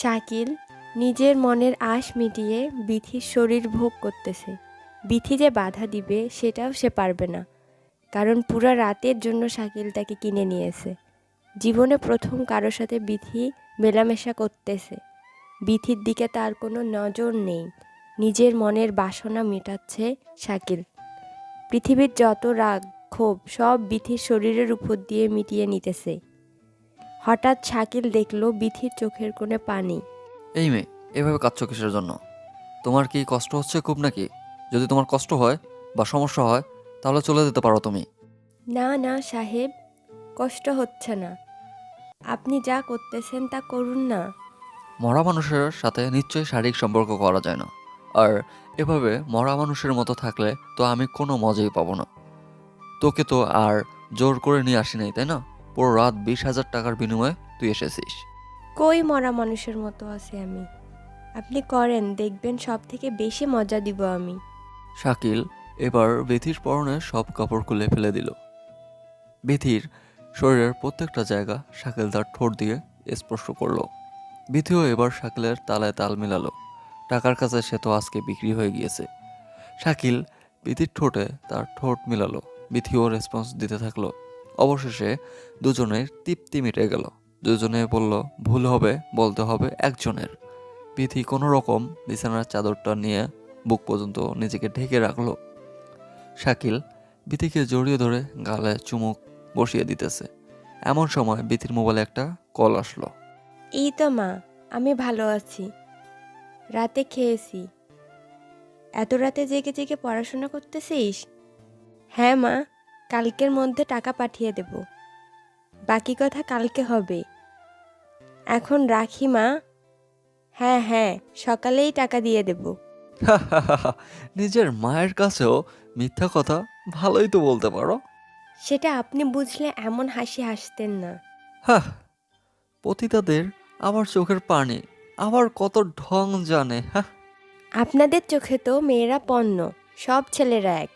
শাকিল নিজের মনের আশ মিটিয়ে বিথির শরীর ভোগ করতেছে। বিথি যে বাধা দিবে সেটাও সে পারবে না, কারণ পুরা রাতের জন্য শাকিল তাকে কিনে নিয়েছে। জীবনে প্রথম কারোর সাথে বিথি মেলামেশা করতেছে। বিথির দিকে তার কোনো নজর নেই, নিজের মনের বাসনা মেটাচ্ছে শাকিল। পৃথিবীর যত রাগ ক্ষোভ সব বিথির শরীরের উপর দিয়ে মিটিয়ে নিতেছে। হঠাৎ শাকিল দেখল বিথির চোখের কোণে পানি। এই মেয়ে, এভাবে কাঁদছো কিসের জন্য? তোমার কি কষ্ট হচ্ছে খুব নাকি? যদি তোমার কষ্ট হয় বা সমস্যা হয় তাহলে চলে যেতে পারো তুমি। না না সাহেব, কষ্ট হচ্ছে না। আপনি যা করতেছেন তা করুন না। মরা মানুষের সাথে নিশ্চয়ই শারীরিক সম্পর্ক করা যায় না। আর এভাবে মরা মানুষের মতো থাকলে তো আমি কোনো মজাই পাবো না। তোকে তো আর জোর করে নিয়ে আসি নাই, তাই না? পুরো রাত 20,000 টাকার বিনিময়ে তুই এসেছিস। কই মরা মানুষের মতো আছি আমি? আপনি করেন, দেখবেন সব থেকে বেশি মজা দিব আমি। শাকিল এবার বেথির পরনে সব কাপড় খুলে ফেলে দিল। বেথির শরীরের প্রত্যেকটা জায়গা শাকিল তার ঠোঁট দিয়ে স্পর্শ করলো। বিথিও এবার শাকিলের তালায় তাল মিলালো। টাকার কাছে সে তো আজকে বিক্রি হয়ে গিয়েছে। শাকিল বিথির ঠোঁটে তার ঠোঁট মিলালো। বিথিও রেসপন্স দিতে থাকলো। অবশেষে দুজনের তৃপ্তি মিটে গেল। দুজনে বলল ভুল হবে বলতে হবে একজনের। বিথি কোনো রকম বিছানার চাদরটা নিয়ে বুক পর্যন্ত নিজেকে ঢেকে রাখলো। শাকিল বিথিকে জড়িয়ে ধরে গালে চুমুক বসিয়ে দিতেছে। এমন সময় বিথির মোবাইলে একটা কল আসলো। এই তো মা, আমি ভালো আছি। রাতে খেয়েছি। এত রাতে জেগে জেগে পড়াশোনা করতেছিস? হ্যাঁ মা, কালকের মধ্যে টাকা পাঠিয়ে দেব। বাকি কথা কালকে হবে। এখন রাখি মা। হ্যাঁ হ্যাঁ, সকালেই টাকা দিয়ে দেব। নিজের মায়ের কাছেও মিথ্যা কথা ভালোই তো বলতে পারো। সেটা আপনি বুঝলে এমন হাসি হাসতেন না। হ্যাঁ, পতিতাদের আবার চোখের পানি আবার কত ঢং জানে। হ্যাঁ, আপনাদের চোখে তো মেয়েরা পণ্য, সব ছেলেরা এক।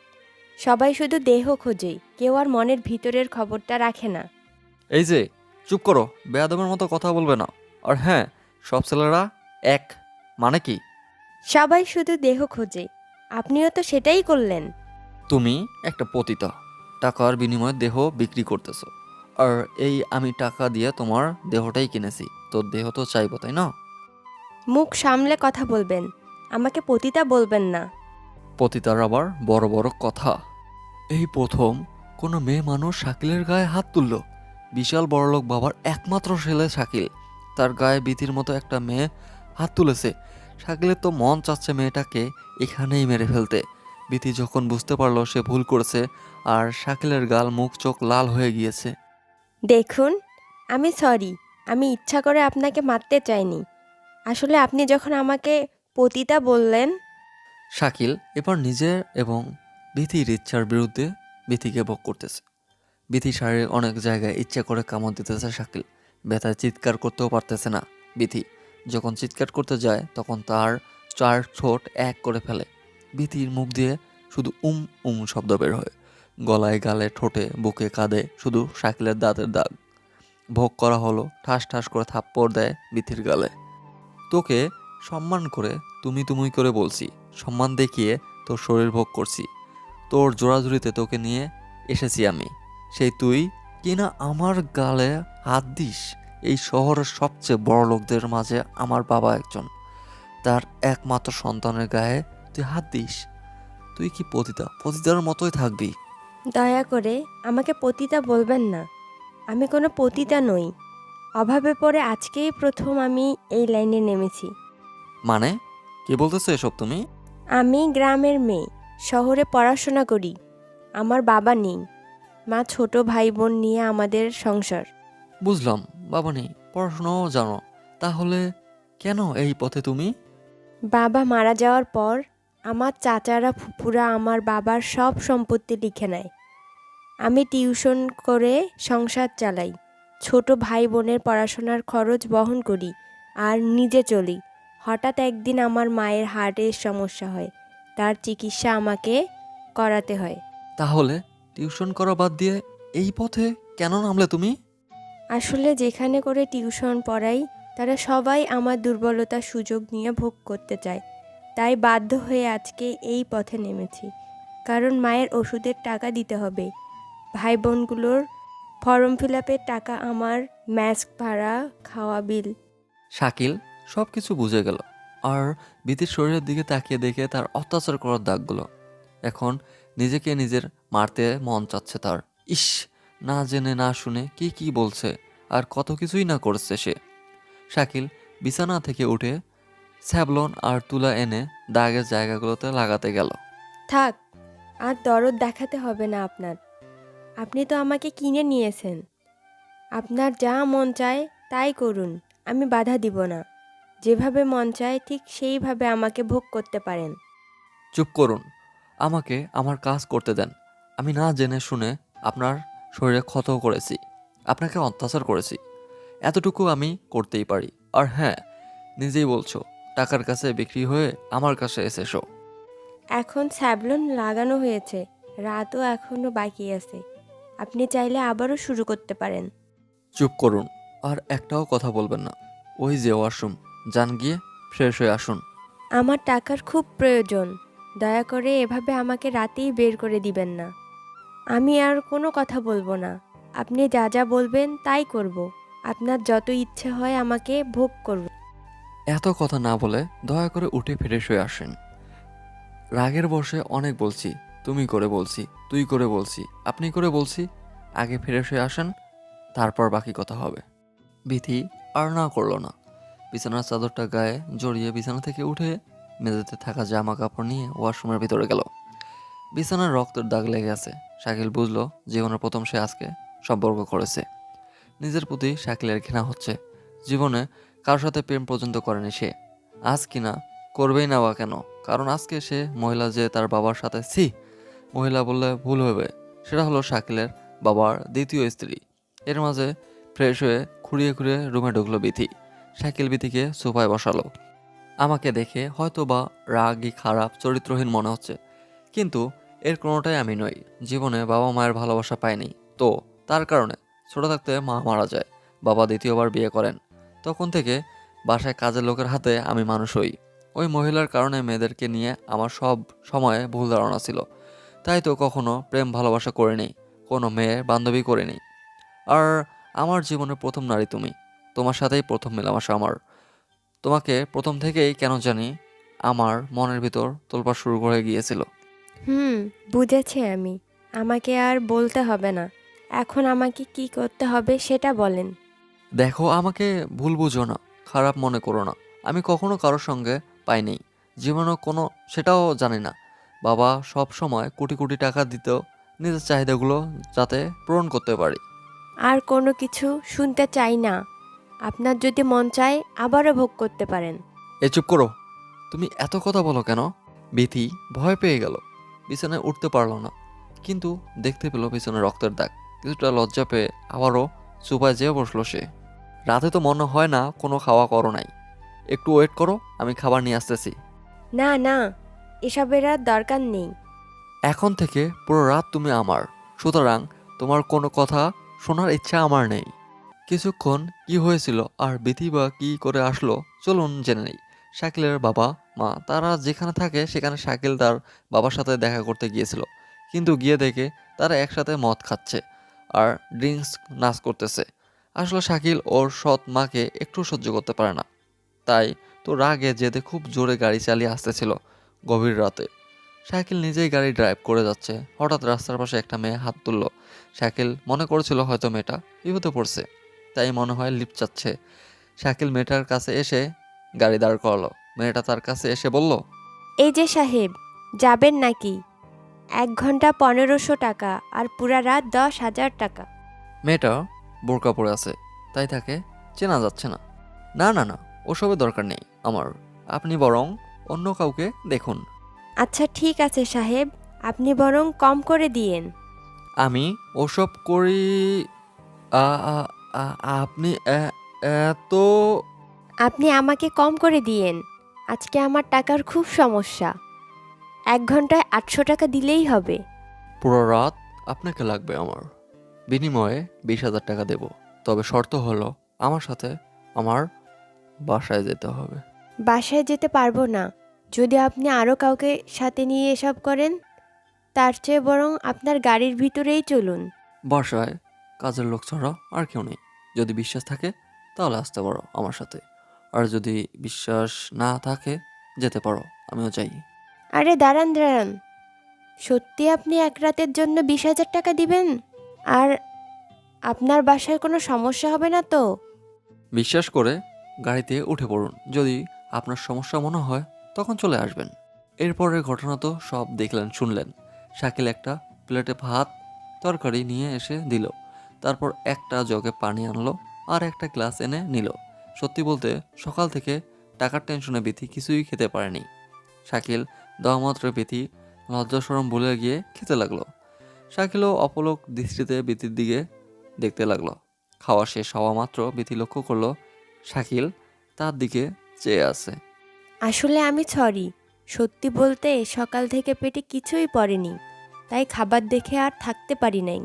সবাই শুধু দেহ খোঁজে, কেউ আর মনের ভিতরের খবরটা রাখে না। এই যে চুপ করো, বেয়াদবের মতো কথা বলবে না। আর হ্যাঁ, সব ছেলেরা এক মানে কি? সবাই শুধু দেহ খোঁজে, আপনিও তো সেটাই করলেন। তুমি একটা পতিতা, টাকার বিনিময়ে দেহ বিক্রি করতেছো। আর এই আমি টাকা দিয়ে তোমার দেহটাই কিনেছি, তোর দেহ তো চাইবো, তাই না? মুখ সামলে কথা বলবেন, আমাকে পতিতা বলবেন না। পতিতার আবার বড় বড় কথা। এই প্রথম কোনো মেয়ে মানুষ শাকিলের গায়ে হাত তুলল। বিশাল বড়লোক বাবার একমাত্র ছেলে শাকিল, তার গায়ে বিধির মতো একটা মেয়ে হাত তুলেছে। শাকিলের তো মন চাচ্ছে মেয়েটাকে এখানেই মেরে ফেলতে। বিধি যখন বুঝতে পারলো সে ভুল করেছে, আর শাকিলের গাল মুখ চোখ লাল হয়ে গিয়েছে। দেখুন, আমি সরি, আমি ইচ্ছা করে আপনাকে মারতে চাইনি। আসলে আপনি যখন আমাকে পতিতা বললেন। শাকিল এবার নিজের এবং বিধির ইচ্ছার বিরুদ্ধে বিধিকে ভোগ করতেছে। বিথি শাড়ির অনেক জায়গায় ইচ্ছা করে কামড় দিতেছে শাকিল। ব্যথায় চিৎকার করতেও পারতেছে না। বিথি যখন চিৎকার করতে যায় তখন তার চার ঠোঁট এক করে ফেলে। বিথির মুখ দিয়ে শুধু শব্দ বের হয়। গলায় গালে ঠোঁটে বুকে কাঁধে শুধু শাকিলের দাঁতের দাগ। ভোগ করা হলো, ঠাস ঠাস করে থাপ্পড় দেয় বিথির গালে। তোকে সম্মান করে তুমি তুমি করে বলছি, সম্মান দেখিয়ে তোর শরীর ভোগ করছি। তোর জোড়াজুড়িতে তোকে নিয়ে এসেছি আমি। সেই তুই কিনা আমার গালে হাত দিস। এই শহরের সবচেয়ে বড় লোকদের মাঝে আমার বাবা একজন, তার একমাত্র সন্তানের গায়ে তুই হাত দিস? তুই কি পতিতা? পতিতার মতোই থাকবি। দয়া করে আমাকে পতিতা বলবেন না। আমি কোনো পতিতা নই। অভাবে পড়ে আজকেই প্রথম আমি এই লাইনে নেমেছি। মানে কি বলতেছো এসব তুমি? আমি গ্রামের মেয়ে, শহরে পড়াশোনা করি। আমার বাবা নেই, মা ছোট ভাই বোন নিয়ে আমাদের সংসার। বুঝলাম, বাবা নেই, পড়াশোনাও জানো, তাহলে কেন এই পথে তুমি? বাবা মারা যাওয়ার পর আমার চাচারা ফুপুরা আমার বাবার সব সম্পত্তি লিখে নেয়। আমি টিউশন করে সংসার চালাই, ছোট ভাই বোনের পড়াশোনার খরচ বহন করি আর নিজে চলি। হঠাৎ একদিন আমার মায়ের হার্টের সমস্যা হয়, তার চিকিৎসা আমাকে করাতে হয়। তাহলে টিউশন করা বাদ দিয়ে এই পথে কেন নামলে তুমি? আসলে যেখানে করে টিউশন পড়াই তারা সবাই আমার দুর্বলতার সুযোগ নিয়ে ভোগ করতে চায়। তাই বাধ্য হয়ে আজকে এই পথে নেমেছি। কারণ মায়ের ওষুধের টাকা দিতে হবে, ভাই বোনগুলোর ফর্ম ফিল আপের টাকা, আমার ম্যাস্ক ভাড়া, খাওয়া বিল। শাকিল সব কিছু বুঝে গেল আর বিথির শরীরের দিকে তাকিয়ে দেখে তার অত্যাচার করার দাগগুলো। এখন নিজেকে নিজের মারতে মন চাচ্ছে তার। ইস, না জেনে না শুনে কি কি বলছে আর কত কিছুই না করছে সে। শাকিল বিছানা থেকে উঠে স্যাভলন আর তুলা এনে দাগের জায়গাগুলোতে লাগাতে গেল। থাক, আর দরদ দেখাতে হবে না আপনার। আপনি তো আমাকে কিনে নিয়েছেন। আপনার যা মন চায় তাই করুন, আমি বাধা দিব না। যেভাবে মন চায় ঠিক সেইভাবে আমাকে ভোগ করতে পারেন। চুপ করুন, আমাকে আমার কাজ করতে দেন। আমি না জেনে শুনে আপনার শরীরে ক্ষত করেছি, আপনাকে অত্যাচার করেছি, এতটুকু আমি করতেই পারি। আর হ্যাঁ, নিজেই বলছো টাকার কাছে বিক্রি হয়ে আমার কাছে এসেছো। এখন স্যাভলন লাগানো হয়েছে, রাতও এখনও বাকি আছে। আপনি চাইলে আবারও শুরু করতে পারেন। চুপ করুন, আর একটাও কথা বলবেন না। ওই যে ওয়াশরুম, যান গিয়ে ফ্রেশ হয়ে আসুন। আমার টাকার খুব প্রয়োজন। দয়া করে এভাবে আমাকে রাতেই বের করে দিবেন না। আমি আর কোনো কথা বলবো না। আপনি যা যা বলবেন তাই করব। আপনার যত ইচ্ছে হয় আমাকে ভোগ করব। এত কথা না বলে দয়া করে উঠে ফ্রেশ হয়ে আসেন। রাগের বশে অনেক বলছি, তুমি করে বলছি, তুই করে বলছি, আপনি করে বলছি। আগে ফ্রেশ হয়ে আসেন, তারপর বাকি কথা হবে। বিথি আর না করলো না। বিছানার চাদরটা গায়ে জড়িয়ে বিছানা থেকে উঠে মেঝেতে থাকা জামা কাপড় নিয়ে ওয়াশরুমের ভিতরে গেল। বিছানার রক্তের দাগ লেগে আছে। শাকিল বুঝলো জীবনের প্রথম সে আজকে সম্পর্ক করেছে। নিজের প্রতি শাকিলের ঘৃণা হচ্ছে। জীবনে কারোর সাথে প্রেম পর্যন্ত করেনি সে। আজ কিনা করবেই না বা কেন? কারণ আজকে সে মহিলা যে তার বাবার সাথে মহিলা বললে ভুল হবে, সেটা হলো শাকিলের বাবার দ্বিতীয় স্ত্রী। এর মাঝে ফ্রেশ হয়ে খুঁড়িয়ে খুঁড়িয়ে রুমে ঢুকলো বিথি। শাকিল বিথিকে সোফায় বসালো। আমাকে দেখে হয়তো বা রাগী, খারাপ, চরিত্রহীন মনে হচ্ছে, কিন্তু এর কোনোটাই আমি নই। জীবনে বাবা মায়ের ভালোবাসা পাইনি তো, তার কারণে ছোট থাকতে মা মারা যায়, বাবা দ্বিতীয়বার বিয়ে করেন। তখন থেকে বাসায় কাজের লোকের হাতে আমি মানুষ হই। ওই মহিলার কারণে মেয়েদেরকে নিয়ে আমার সব সময় ভুল ধারণা ছিল। তাই তো কখনো প্রেম ভালোবাসা করিনি, কোনো মেয়ে বান্ধবী করিনি। আর আমার জীবনের প্রথম নারী তুমি। তোমার সাথেই প্রথম মেলামেশা আমার। তোমাকে প্রথম থেকেই কেন জানি আমার মনের ভিতর তোলপাড় শুরু করে গিয়েছিল। বুঝেছি আমি। আমাকে আর বলতে হবে না। এখন আমাকে কি করতে হবে সেটা বলেন। দেখো, আমাকে ভুল বুঝো না, খারাপ মনে করো না। আমি কখনো কারোর সঙ্গে পাইনি, জীবনও কোনো, সেটাও জানি না। বাবা সব সময় কোটি কোটি টাকা দিত নিজের চাহিদাগুলো যাতে পূরণ করতে পারি। আর কোনো কিছু শুনতে চাই না। আপনার যদি মন চায় আবারও ভোগ করতে পারেন। চুপ করো, তুমি এত কথা বলো কেন? বিথি ভয় পেয়ে গেল, বিছানায় উঠতে পারলো না। কিন্তু দেখতে পেল পিছনে রক্তের দাগ। কিছুটা লজ্জা পেয়ে আবারও সোফায় যেয়ে বসলো সে। রাতে তো মনে হয় না কোনো খাওয়া করো নাই। একটু ওয়েট করো, আমি খাবার নিয়ে আসতেছি। না না, এসবের আর দরকার নেই। এখন থেকে পুরো রাত তুমি আমার, সুতরাং তোমার কোনো কথা শোনার ইচ্ছা আমার নেই। কিছুক্ষণ কি হয়েছিল আর বিথি বা কি করে আসলো, চলুন জেনে নেই। শাকিলের বাবা মা তারা যেখানে থাকে সেখানে শাকিল তার বাবার সাথে দেখা করতে গিয়েছিল, কিন্তু গিয়ে দেখে তারা একসাথে মদ খাচ্ছে আর ড্রিঙ্কস নাচ করতেছে। আসলে শাকিল ওর সৎ মাকে একটু সহ্য করতে পারে না, তাই তো রাগে জেদে খুব জোরে গাড়ি চালিয়ে আসতেছিল গভীর রাতে। শাকিল নিজেই গাড়ি ড্রাইভ করে যাচ্ছে, হঠাৎ রাস্তার পাশে একটা মেয়ে হাত তুললো। শাকিল মনে করেছিল হয়তো মেয়েটা বিপদে পড়ছে, তাই মনে হয় লিফট চাচ্ছে। শাকিল মেয়েটার কাছে এসে গাড়ি দাঁড় করালো। মেয়েটা তার কাছে এসে বলল, এই যে সাহেব, যাবেন নাকি? 1 ঘন্টা 1500 টাকা আর পুরা রাত 10,000 টাকা। মেয়েটা বোরকা পরে আছে, তাই তাকে চেনা যাচ্ছে না। না না না, ওসবের দরকার নেই আমার, আপনি বরং অন্য কাউকে দেখুন। আচ্ছা ঠিক আছে সাহেব, আপনি বরং কম করে দিয়েন। আমি ওসব করি? আ- আ- আপনি এত? আপনি আমাকে কম করে দিয়েন। আজকে আমার টাকার খুব সমস্যা। 1 ঘন্টায় 800 টাকা দিলেই হবে। পুরো রাত আপনাকে লাগবে আমার, বিনিময়ে 20,000 টাকা দেব। তবে শর্ত হলো আমার সাথে আমার বাসায় যেতে হবে। বাসায় যেতে পারবো না। যদি আপনি আরও কাউকে সাথে নিয়ে এসব করেন, তার চেয়ে বরং আপনার গাড়ির ভিতরেই চলুন। বাসায় কাজের লোক ছাড়া আর কেউ নেই। যদি বিশ্বাস থাকে তাহলে আসতে পারো আমার সাথে, আর যদি বিশ্বাস না থাকে যেতে পারো, আমিও চাই। আরে দাঁড়ান দাঁড়ান, সত্যি আপনি এক রাতের জন্য 20,000 টাকা দিবেন? আর আপনার বাসায় কোনো সমস্যা হবে না তো? বিশ্বাস করে গাড়িতে উঠে পড়ুন, যদি আপনার সমস্যা মনে হয় তখন চলে আসবেন। এরপরের ঘটনা তো সব দেখলেন শুনলেন। শাকিল একটা প্লেটে ভাত তরকারি নিয়ে এসে দিল, তারপর একটা জগে পানি আনলো আর একটা গ্লাস এনে নিল। সত্যি বলতে সকাল থেকে টাকার টেনশনে বিথি কিছুই খেতে পারেনি। শাকিল দেওয়া মাত্র বিথি লজ্জাশরম ভুলে গিয়ে খেতে লাগলো। শাকিলও অপলক দৃষ্টিতে বিথির দিকে দেখতে লাগলো। খাওয়া শেষ হওয়া মাত্র বিথি লক্ষ্য করলো শাকিল তার দিকে চেয়ে আছে। আসলে আমি সরি, সত্যি বলতে সকাল থেকে পেটে কিছুই পড়েনি, তাই খাবার দেখে আর থাকতে পারি নাই।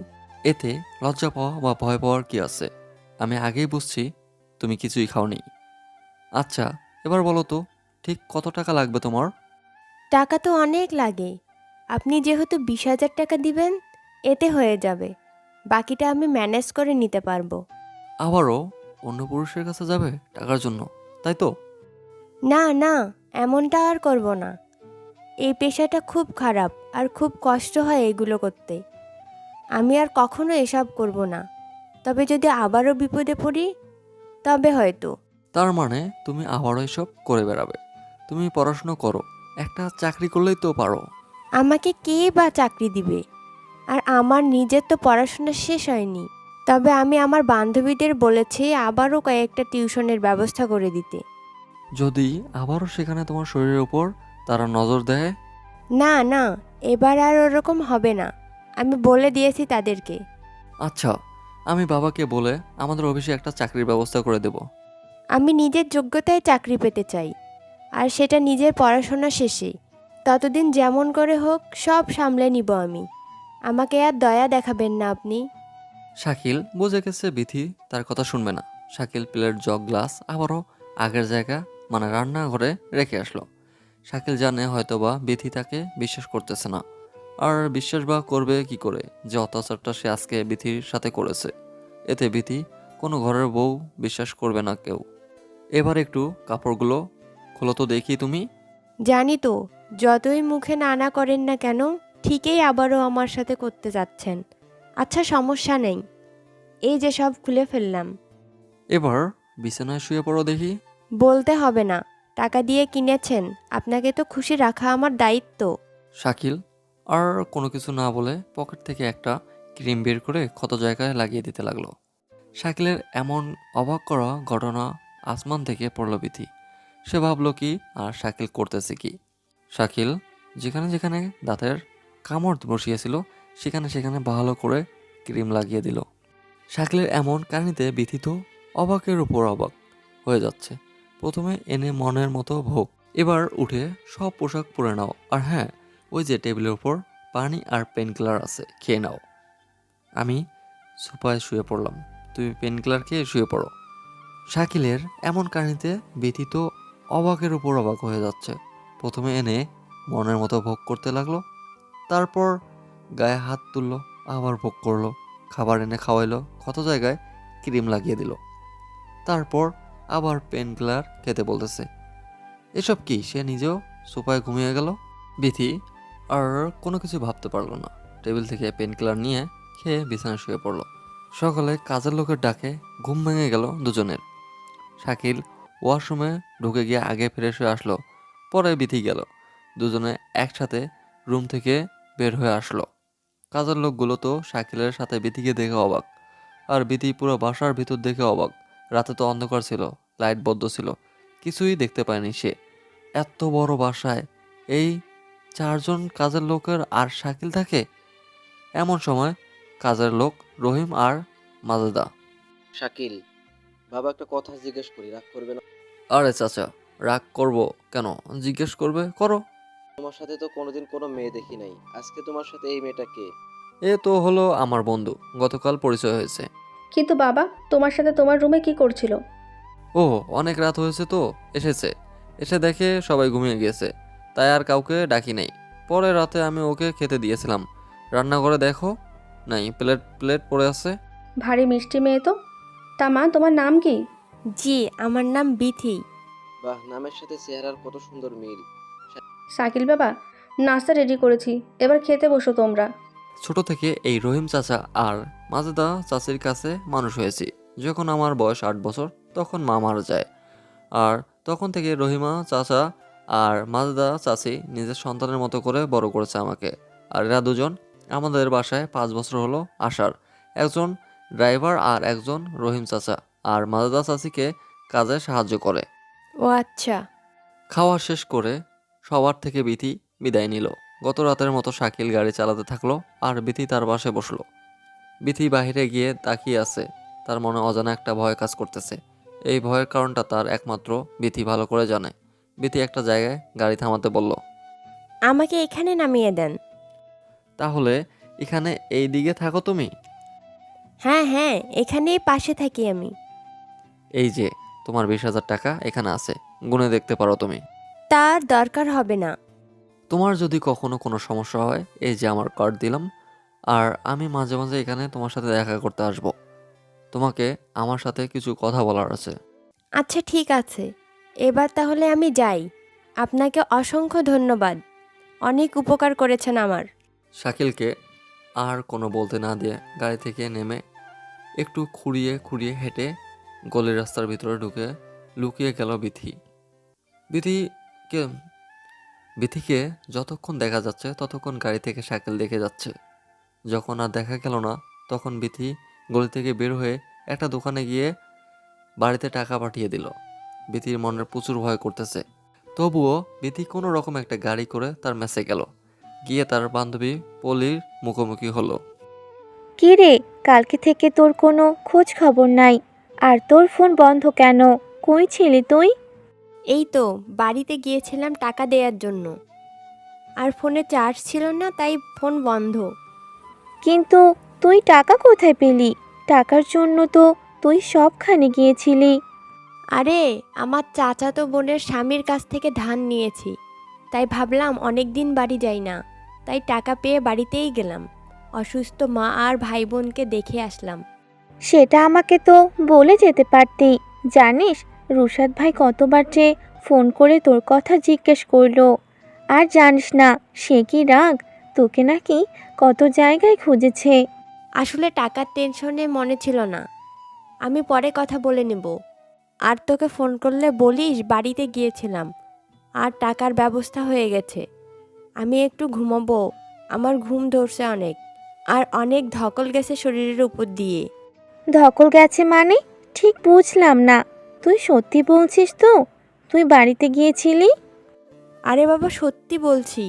এতে লজ্জা পাওয়া বা ভয় পাওয়ার কি আছে? আমি আগেই বুঝছি তুমি কিছুই খাওনি। আচ্ছা, এবার বলো তো ঠিক কত টাকা লাগবে তোমার? টাকা তো অনেক লাগে। আপনি যেহেতু 20,000 টাকা দিবেন, এতে হয়ে যাবে। বাকিটা আমি ম্যানেজ করে নিতে পারবো। আবারও অন্য পুরুষের কাছে যাবে টাকার জন্য, তাই তো? না না, এমনটা আর করব না। এই পেশাটা খুব খারাপ আর খুব কষ্ট হয় এগুলো করতে। আমি আর কখনো এসব করব না। তবে যদি আবারও বিপদে পড়ি, তবে হয়তো। তার মানে তুমি আবারও এসব করে বেড়াবে? তুমি পড়াশুনো করো, একটা চাকরি করলেই তো পারো। আমাকে কে বা চাকরি দিবে? আর আমার নিজের তো পড়াশোনা শেষ হয়নি। তবে আমি আমার বান্ধবীদের বলেছি আবারও কয়েকটা টিউশনের ব্যবস্থা করে দিতে। যদি আবারও সেখানে তোমার শরীরের উপর তারা নজর দেয়? না না, এবার আর ওরকম হবে না। আমি বলে দিয়েছি তাদেরকে। আচ্ছা, আমি বাবাকে বলে আমাদের অফিসে একটা চাকরির ব্যবস্থা করে দেব। আমি নিজের যোগ্যতায় চাকরি পেতে চাই, আর সেটা নিজের পড়াশোনা শেষে। ততদিন যেমন করে হোক সব সামলে নিব আমি। আমাকে আর দয়া দেখাবেন না আপনি। শাকিল বুঝে গেছে বিথি তার কথা শুনবে না। শাকিল প্লেট জগ গ্লাস আবারও আগের জায়গা মানে রান্নাঘরে রেখে আসলো। শাকিল জানে হয়তোবা বিথি তাকে বিশ্বাস করতেছে না, আর বিশ্বাস বা করবে কি করে যে অত্যাচারটা সে আজকে বিথির সাথে করেছে। এতে বিথি কোনো ঘরের বউ বিশ্বাস করবে না কেউ। এবার একটু কাপড়গুলো খোলো তো দেখি তুমি। জানি তো, যতই মুখে না না করেন না কেন, ঠিকই আবারও আমার সাথে করতে যাচ্ছেন। আচ্ছা, সমস্যা নেই, এই যে সব খুলে ফেললাম। এবার বিছানায় শুয়ে পড়ো দেখি। বলতে হবে না, টাকা দিয়ে কিনেছেন, আপনাকে তো খুশি রাখা আমার দায়িত্ব। শাকিল আর কোনো কিছু না বলে পকেট থেকে একটা ক্রিম বের করে ক্ষত জায়গায় লাগিয়ে দিতে লাগলো। শাকিলের এমন অবাক করা ঘটনা আসমান থেকে পড়ল বিথি। সে ভাবলো কি আর শাকিল করতেছে কি। শাকিল যেখানে যেখানে দাঁতের কামড় বসিয়েছিল সেখানে সেখানে ভালো করে ক্রিম লাগিয়ে দিল। শাকিলের এমন কাহিনীতে বিথি তো অবাকের উপর অবাক হয়ে যাচ্ছে। প্রথমে এনে মনের মতো ভোগ, এবার উঠে সব পোশাক পরে নাও, আর হ্যাঁ, ওই যে টেবিলের উপর পানি আর পেনকিলার আছে, খেয়ে নাও। আমি সোফায় শুয়ে পড়লাম, তুমি পেনকিলার খেয়ে শুয়ে পড়ো। শাকিলের এমন কাহিনীতে ব্যথিত অবাকের উপর অবাক হয়ে যাচ্ছে। প্রথমে এনে মনের মতো ভোগ করতে লাগলো, তারপর গায়ে হাত তুললো, আবার ভোগ করলো, খাবার এনে খাওয়াইলো, কত জায়গায় ক্রিম লাগিয়ে দিল, তারপর আবার পেনকিলার খেতে বলতেছে। এসব কি সে নিজেও সোফায় ঘুমিয়ে গেল। বিথি আর কোনো কিছু ভাবতে পারলো না। টেবিল থেকে পেনকিলার নিয়ে খেয়ে বিছানায় শুয়ে পড়লো। সকালে কাজের লোকের ডাকে ঘুম ভেঙে গেল দুজনের। শাকিল ওয়াশরুমে ঢুকে গিয়ে আগে ফ্রেশ হয়ে আসলো, পরে বিথি গেল। দুজনে একসাথে রুম থেকে বের হয়ে আসলো। কাজের লোকগুলো তো শাকিলের সাথে বিথিকে দেখে অবাক, আর বিথি পুরো বাসার ভিতর দেখে অবাক। রাতে তো অন্ধকার ছিল, লাইট বন্ধ ছিল, কিছুই দেখতে পায়নি সে। এত বড় বাসায় এই চারজন কাজের লোকের আর শাকিল থাকে। এমন সময় কাজের লোক রহিম আর মাজেদা। শাকিল, বাবা একটা কথা জিজ্ঞেস করি, রাগ করবে না? আরে চাচা, রাগ করব কেন? জিজ্ঞেস করবে, করো। তোমার সাথে তো কোনোদিন কোনো মেয়ে দেখি নাই, আজকে তোমার সাথে এই মেয়েটা কে? এ তো হলো আমার বন্ধু, গতকাল পরিচয় হয়েছে। কিন্তু বাবা, তোমার সাথে তোমার রুমে কি করছিল? ও, অনেক রাত হয়েছে তো এসেছে। এসে দেখে সবাই ঘুমিয়ে গিয়েছে, তাই আর কাউকে ডাকি নাই। পরে রাতে আমি ওকে খেতে দিয়েছিলাম। রান্নাঘরে দেখো, নাই, প্লেট প্লেট পড়ে আছে। ভারী মিষ্টি মেয়ে তো। তা মা, তোমার নাম কি? জি, আমার নাম বিথি। বাহ, নামের সাথে চেহারার কত সুন্দর মিল। শাকিল বাবা, নাস্তা রেডি করেছি, এবার খেতে বসো তোমরা। ছোট থেকে এই রহিম চাচা আর মাজেদা চাচির কাছে মানুষ হয়েছি। যখন আমার বয়স 8 বছর, তখন মা মারা যায়। আর তখন থেকে রহিমা চাচা আর মাজেদা চাচি নিজের সন্তানের মতো করে বড় করেছে আমাকে। আর এরা দুজন আমাদের বাসায় 5 বছর হলো আসার। একজন ড্রাইভার আর একজন রহিম চাচা আর মাজেদা চাচিকে কাজে সাহায্য করে। ও আচ্ছা। খাওয়া শেষ করে সবার থেকে বিথি বিদায় নিল। গত রাতের মতো শাকিল গাড়ি চালাতে থাকলো আর বিথি তার পাশে বসলো। বিথি বাহিরে গিয়ে তাকিয়ে আছে। তার মনে অজানা একটা ভয় কাজ করতেছে। এই ভয়ের কারণটা তার একমাত্র বিথি ভালো করে জানে। বিথি একটা জায়গায় গাড়ি থামাতে বলল, আমাকে এখানে নামিয়ে দেন। তাহলে এখানে এই দিকে থাকো তুমি? হ্যাঁ হ্যাঁ, এখানেই পাশে থাকি আমি। এই যে তোমার 20,000 টাকা এখানে আছে, গুনে দেখতে পারো তুমি। তার দরকার হবে না। তোমার যদি কখনো কোনো সমস্যা হয়, এই যে আমার কার্ড দিলাম। আর আমি মাঝে মাঝে এখানে তোমার সাথে দেখা করতে আসব। তোমাকে আমার সাথে কিছু কথা বলার আছে। আচ্ছা ঠিক আছে, এবার তাহলে আমি যাই। আপনাকে অসংখ্য ধন্যবাদ, অনেক উপকার করেছেন আমার। শাকিলকে আর কোনো বলতে না দিয়ে গাড়ি থেকে নেমে একটু খুঁড়িয়ে খুঁড়িয়ে হেঁটে গলির রাস্তার ভিতরে ঢুকে লুকিয়ে গেল বিথি। বিথিকে বিথিকে যতক্ষণ দেখা যাচ্ছে ততক্ষণ গাড়ি থেকে শাকিল দেখে যাচ্ছে। যখন আর দেখা গেল না, তখন বিথি গলি থেকে বের হয়ে একটা দোকানে গিয়ে বাড়িতে টাকা পাঠিয়ে দিল। বিথির মনের প্রচুর ভয় করতেছে। তবুও বিথি কোনো রকম একটা গাড়ি করে তার মেসে গেল। গিয়ে তার বান্ধবী পলির মুখোমুখি হলো। কি রে, কালকে থেকে তোর কোনো খোঁজ খবর নাই। আর তোর ফোন বন্ধ কেন? কই ছিলি তুই? এই তো বাড়িতে গিয়েছিলাম টাকা দেওয়ার জন্য, আর ফোনে চার্জ ছিল না, তাই ফোন বন্ধ। কিন্তু তুই টাকা কোথায় পেলি? টাকার জন্য তো তুই সবখানে গিয়েছিলি। আরে, আমার চাচাতো বোনের স্বামীর কাছ থেকে ধার নিয়েছি, তাই ভাবলাম অনেক দিন বাড়ি যাই না, তাই টাকা পেয়ে বাড়িতেই গেলাম। অসুস্থ মা আর ভাই বোনকে দেখে আসলাম। সেটা আমাকে তো বলে যেতে পারতি। জানিস, রুশাদ ভাই কতবার যে ফোন করে তোর কথা জিজ্ঞেস করলো। আর জানিস না সে কি রাগ, তোকে নাকি কত জায়গায় খুঁজেছে। আসলে টাকার টেনশনে মনে ছিল না, আমি পরে কথা বলে নেব। আর তোকে ফোন করলে বলিস বাড়িতে গিয়েছিলাম আর টাকার ব্যবস্থা হয়ে গেছে। আমি একটু ঘুমাবো, আমার ঘুম ধরছে অনেক, আর অনেক ধকল গেছে শরীরের উপর দিয়ে। ধকল গেছে মানে? ঠিক বুঝলাম না। তুই সত্যি বলছিস তো তুই বাড়িতে গিয়েছিলি? আরে বাবা, সত্যি বলছি,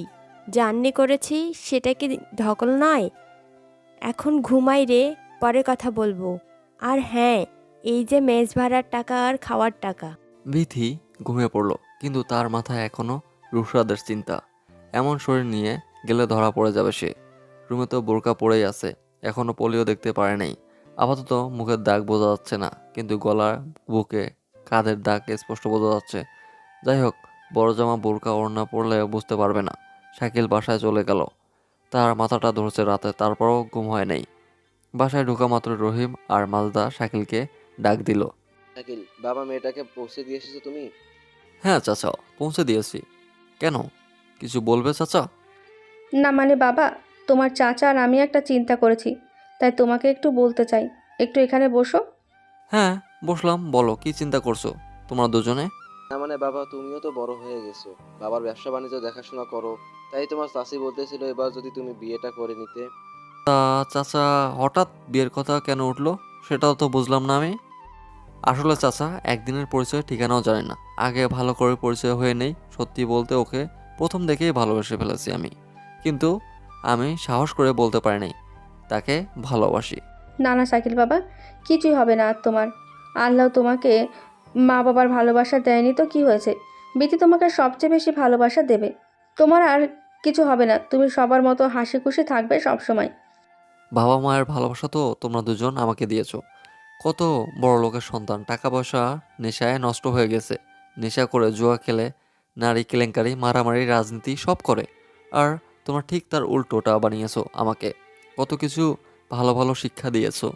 জার্নি করেছি, সেটা কি ধকল নয়? এখন ঘুমাই রে, পরে কথা বলবো। আর হ্যাঁ, এই যে মেস ভাড়ার টাকা আর খাওয়ার টাকা। বিথি ঘুমিয়ে পড়ল, কিন্তু তার মাথায় এখনো রুশরাদের চিন্তা। এমন শরীর নিয়ে গেলে ধরা পড়ে যাবে সে। রুমে তো বোরকা পড়েই আছে, এখনো পোলিও দেখতে পারে নাই। আপাতত মুখের দাগ বোঝা যাচ্ছে না, কিন্তু গলার, বুকে, কাঁধের দাগ স্পষ্ট বোঝা যাচ্ছে। যাই হোক, বড় জামা, বোরকা, ওড়না পরলে বুঝতে পারবে না। শাকিল বাসায় চলে গেল। তার মাথাটা ধরছে রাতে, তারপরও ঘুম হয় নাই। বাসায় ঢোকা মাত্র রহিম আর মালদা শাকিলকে ডাক দিল। শাকিল, বাবা মেয়েটাকে পৌঁছে দিয়ে এসেছো তুমি? হ্যাঁ চাচা, পৌঁছে দিয়েছি। কেন, কিছু বলবে চাচা? না মানে বাবা, তোমার চাচা আর আমি একটা চিন্তা করেছি, তাই তোমাকে একটু বলতে চাই। একটু এখানে বসো। হ্যাঁ, বসলাম, বলো কি চিন্তা করছো তোমরা দুজনে? না মানে বাবা, তুমিও তো বড় হয়ে গেছো, বাবার ব্যবসা বাণিজ্য দেখাশোনা করো, তাই তোমার চাচি বলতেছিল এবার যদি তুমি বিয়েটা করে নিতে। তা চাচা, হঠাৎ বিয়ের কথা কেন উঠলো সেটাও তো বুঝলাম না আমি। আসলে চাচা, একদিনের পরিচয় ঠিকানাও জানি না, আগে ভালো করে পরিচয় হয়ে নেই। সত্যি বলতে ওকে প্রথম দেখেই ভালোবেসে ফেলেছি আমি, কিন্তু আমি সাহস করে বলতে পারি নাই তাকে ভালোবাসি। না না শাকিল বাবা, কিছুই হবে না আর তোমার। আল্লাহ তোমাকে মা বাবার ভালোবাসা দেয়নি তো কি হয়েছে? বিতি তোমাকে সবচেয়ে বেশি ভালোবাসা দেবে। তোমার আর কিছু হবে না, তুমি সবার মতো হাসি খুশি থাকবে সব সময়। বাবা মায়ের ভালোবাসা তো তোমরা দুজন আমাকে দিয়েছো, কত বড় লোকের সন্তান, টাকা পয়সা নেশায় নষ্ট হয়ে গেছে, নেশা করে জুয়া খেলে, নারী কেলেঙ্কারি, মারামারি, রাজনীতি সব করে। আর তোমরা ঠিক তার উল্টোটা বানিয়েছো আমাকে, কত কিছু ভালো ভালো শিক্ষা দিয়েছো।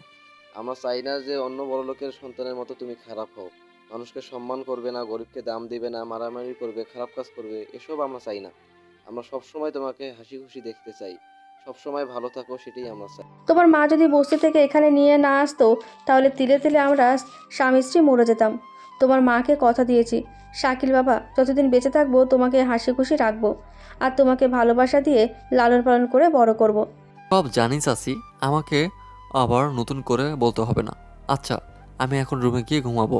আমরা চাই না যে অন্য বড় লোকের সন্তানের মতো তুমি খারাপ হও। মানুষকে সম্মান করবে না, গরিবকে দাম দিবে না, মারামারি করবে, খারাপ কাজ করবে, এসব আমরা চাই না। আমরা সবসময় তোমাকে হাসি খুশি দেখতে চাই, সবসময় ভালো থাকো, সেটাই আমরা চাই। তোমার মা যদি বস্তি থেকে এখানে নিয়ে না আসতো তাহলে তিলে তিলে আমরা স্বামী স্ত্রী মরে যেতাম। তোমার মাকে কথা দিয়েছি, শাকিল বাবা যতদিন বেঁচে থাকবো তোমাকে হাসি খুশি রাখবো আর তোমাকে ভালোবাসা দিয়ে লালন পালন করে বড় করব। সব জানি চাচি, আমাকে আবার নতুন করে বলতে হবে না। আচ্ছা, আমি এখন রুমে গিয়ে ঘুমাবো,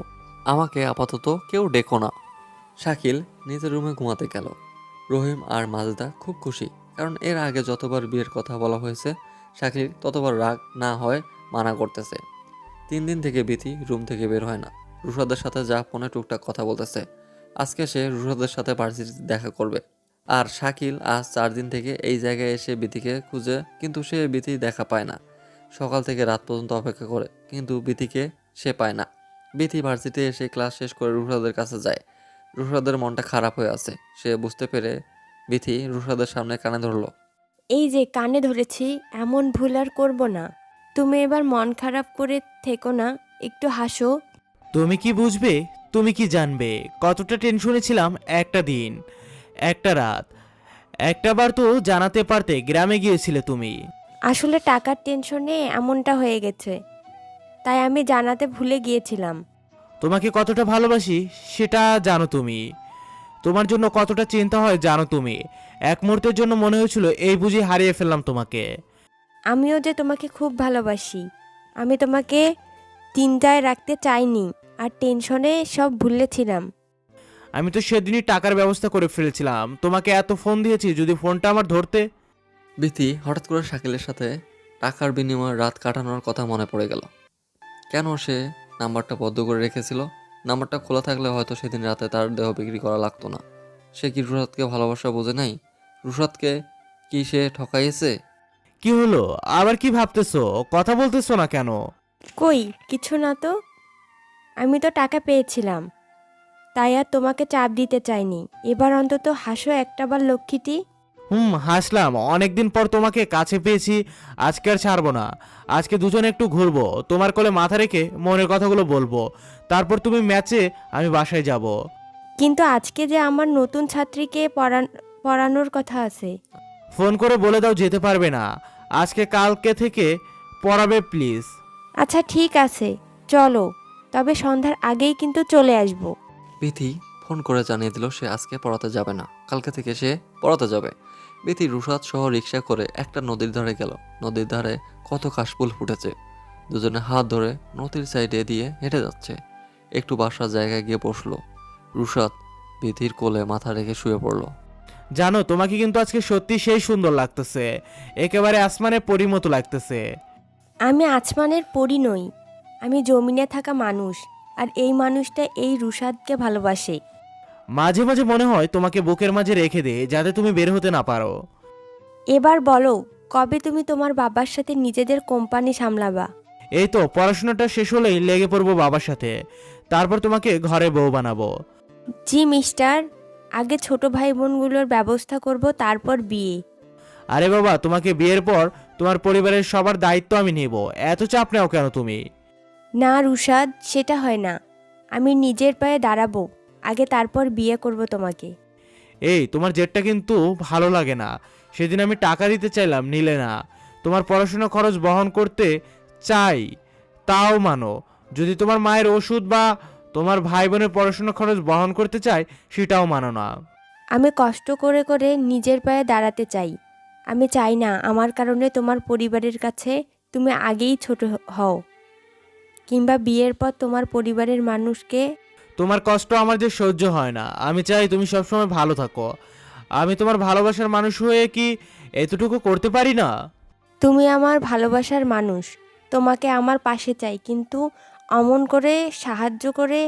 আমাকে আপাতত কেউ ডেকো না। শাকিল নিজের রুমে ঘুমাতে গেল। রহিম আর মাজেদা খুব খুশি, কারণ এর আগে যতবার বিয়ের কথা বলা হয়েছে শাকিল ততবার রাগ না হয় মানা করতেছে। 3 দিন থেকে বিথি রুম থেকে বের হয় না। রুশাদের সাথে যা ফোনে টুকটাক কথা বলতেছে। আজকে সে রুশাদের সাথে ভার্সিটিতে দেখা করবে। আর শাকিল আজ 4 দিন থেকে এই জায়গায় এসে বিথিকে খুঁজে, কিন্তু সে বিথি দেখা পায় না। সকাল থেকে রাত পর্যন্ত অপেক্ষা করে, কিন্তু বিথিকে সে পায় না। বিথি ভার্সিটিতে এসে ক্লাস শেষ করে রুশাদের কাছে যায়। রুশাদের মনটা খারাপ হয়ে আছে, সে বুঝতে পেরে বিথি রুশাদের সামনে কানে ধরলো। এই যে কানে ধরেছি, এমন ভুল আর করবো না। তুমি এবার মন খারাপ করে থেকো না, একটু হাসো। তুমি কি বুঝবে, তুমি কি জানবে কতটা টেনশনে ছিলাম। একটা দিন, একটা রাত, একটা বার তো জানাতে পারতে, গ্রামে গিয়েছিলে তুমি। আসলে টাকার টেনশনে এমনটা হয়ে গেছে, তাই আমি জানাতে ভুলে গিয়েছিলাম। তোমাকে কতটা ভালোবাসি সেটা জানো তুমি, তোমার জন্য কতটা চিন্তা হয় জানো তুমি। এক মুহূর্তের জন্য মনে হয়েছিল এই বুঝি হারিয়ে ফেললাম তোমাকে। আমিও যে তোমাকে খুব ভালোবাসি, আমি তোমাকে চিন্তায় রাখতে চাইনি, আর টেনশনে সব ভুলেছিলাম। আমি তো সেদিনই টাকার ব্যবস্থা করে ফেলেছিলাম, তোমাকে এত ফোন দিয়েছি, যদি ফোনটা আমার ধরতে। বিথি হঠাৎ করে শাকিলের সাথে টাকার বিনিময়ে রাত কাটানোর কথা মনে পড়ে গেল। কেন সে নাম্বারটা বদ্ধ করে রেখেছিল? নাম্বারটা খোলা থাকলে হয়তো সেদিন রাতে তার দেহ বিক্রি করা লাগতো না। সে কি রুশাদকে ভালোবাসা বোঝে নাই? রুশাদকে কি সে ঠকাইছে? কি হলো, আবার কি ভাবতেছো, কথা বলতেছো না কেন? কই কিছু না তো, আমি তো টাকা পেয়েছিলাম, তাই আর তোমাকে চাপ দিতে চাইনি। এবার অন্তত হাসো একটাবার লক্ষ্মীটি। হাসলাম, অনেকদিন পর তোমাকে কাছে পেয়েছি, আজকে আর ছাড়বো না। আজকে দুজনে একটু ঘুরবো, তোমার কোলে মাথা রেখে মনের কথাগুলো বলবো, তারপর তুমি ম্যাচে, আমি বাসায় যাব। কিন্তু আজকে যে আমার নতুন ছাত্রীকে পড়ানোর কথা আছে। ফোন করে বলে দাও যেতে পারবে না, আজকে কালকে থেকে পড়াবে প্লিজ। আচ্ছা ঠিক আছে, চলো, তবে সন্ধ্যার আগেই কিন্তু চলে আসবো। বিথি ফোন করে জানিয়ে দিল সে আজকে পড়াতে যাবে না, কালকে থেকে সে পড়াতে যাবে। বিথি রুশাদ সহ রিক্সা করে একটা নদীর ধারে গেল। নদীর ধারে কত কাশফুল ফুটেছে। দুজনে হাত ধরে নদীর সাইডে দিয়ে হেঁটে যাচ্ছে। একটু বাসার জায়গায় গিয়ে বসলো। রুশাদ বিথির কোলে মাথা রেখে শুয়ে পড়লো। জানো, তোমাকে কিন্তু আজকে সত্যি সেই সুন্দর লাগতেছে, একেবারে আসমানের পরীর মতো লাগতেছে। আমি আসমানের পরী নই, আমি জমিনে থাকা মানুষ, আর এই মানুষটা এই রুশাদকে ভালোবাসে। মাঝে মাঝে মনে হয় তোমাকে বুকের মাঝে রেখে দে, যাতে তুমি বের হতে না পারো। এবার বলো, কবে তুমি তোমার বাবার সাথে নিজেদের কোম্পানি সামলাবা? এই তো পড়াশোনাটা শেষ হলেই লেগে পড়বো বাবার সাথে, তারপর তোমাকে ঘরে বউ বানাবো। জি মিস্টার, আগে ছোট ভাই বোনগুলোর ব্যবস্থা করব, তারপর বিয়ে। আরে বাবা, তোমাকে বিয়ের পর তোমার পরিবারের সবার দায়িত্ব আমি নেব, এত চাপ নাও কেন তুমি? না রুশাদ, সেটা হয় না। আমি নিজের পায়ে দাঁড়াবো আগে, তারপর বিয়ে করব তোমাকে। এই তোমার জেটটা কিন্তু ভালো লাগে না, সেদিন আমি টাকা দিতে চাইলাম, নিলে না। তোমার পড়াশোনা খরচ বহন করতে চাই, তাও মানো। যদি তোমার মায়ের ওষুধ বা তোমার ভাই বোনের পড়াশোনা খরচ বহন করতে চাই, সেটাও মানো না। আমি কষ্ট করে করে নিজের পায়ে দাঁড়াতে চাই। আমি চাই না আমার কারণে তোমার পরিবারের কাছে তুমি আগেই ছোট হও, কিংবা বিয়ের পর তোমার পরিবারের মানুষকে। তোমার কষ্ট আমার যে সহ্য হয় না, আমি চাই তুমি সবসময় ভালো থাকো। আমি তোমার ভালোবাসার মানুষ হয়ে কি এতটুকু করতে পারি না? তুমি আমার ভালোবাসার মানুষ, তোমাকে আমার পাশে চাই, কিন্তু অমন করে সাহায্য করে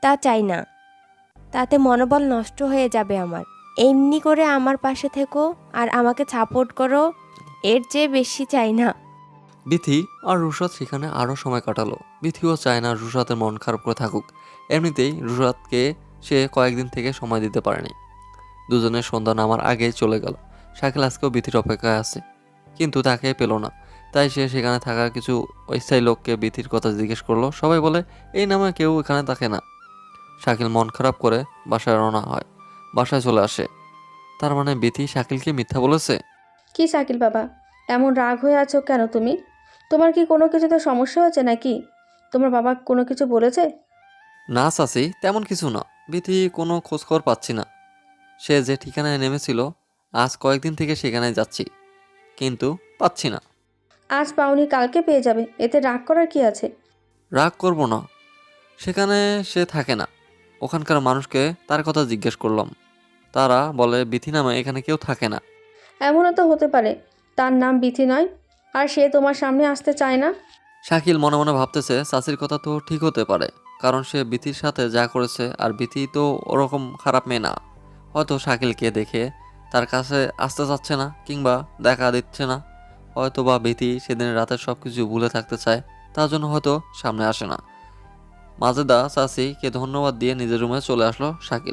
তা চাই না, তাতে মনোবল নষ্ট হয়ে যাবে আমার। এমনি করে আমার পাশে থেকো আর আমাকে সাপোর্ট করো, এর চেয়ে বেশি চাই না। বিথি আর রুশাদ সেখানে আরও সময় কাটালো। বিথিও চায় না রুশাদের মন খারাপ করে থাকুক। এমনিতেই রুশাদকে সে কয়েকদিন থেকে সময় দিতে পারেনি। দুজনের সন্ধ্যা নামার আগেই চলে গেল। শাকিল আজকেও বিথির অপেক্ষায় আছে, কিন্তু তাকে পেল না। তাই সে সেখানে থাকা কিছু অস্থায়ী লোককে বিথির কথা জিজ্ঞেস করলো। সবাই বলে এই নামে কেউ এখানে থাকে না। শাকিল মন খারাপ করে বাসায় রওনা হয়, বাসায় চলে আসে। তার মানে বিথি শাকিলকে মিথ্যা বলেছে। কি শাকিল বাবা, এমন রাগ হয়ে আছো কেন তুমি? তোমার কি কোনো কিছুতে সমস্যা হয়েছে নাকি? তোমার বাবা কোনো কিছু বলেছে? না চাচি, তেমন কিছু না। বিথি কোনো খোঁজখবর পাচ্ছি না। সে যে ঠিকানায় নেমেছিল আজ কয়েকদিন থেকে সেখানে যাচ্ছি, কিন্তু পাচ্ছি না। আজ পাওনি কালকে পেয়ে যাবে, এতে রাগ করার কি আছে? রাগ করব না, সেখানে সে থাকে না। ওখানকার মানুষকে তার কথা জিজ্ঞেস করলাম, তারা বলে বিথি নামে এখানে কেউ থাকে না। এমনও তো হতে পারে তার নাম বিথি নয়, আর সে তোমার সামনে আসতে চায় না। শাকিল মনে মনে ভাবতেছে চাচির কথা তো ঠিক হতে পারে, কারণ সে বিথির সাথে যা করেছে, আর বিথি তো ওরকম খারাপ মেয়ে না। হয়তো শাকিলকে দেখে তার কাছে আসতে চাচ্ছে না, কিংবা দেখা দিচ্ছে না। হয়তো বা বিথি সেদিন রাতে সব কিছু ভুলে থাকতে চায়, তার জন্য হয়তো সামনে আসে না। মাজেদা চাচিকে ধন্যবাদ দিয়ে নিজের রুমে চলে আসলো শাকিল।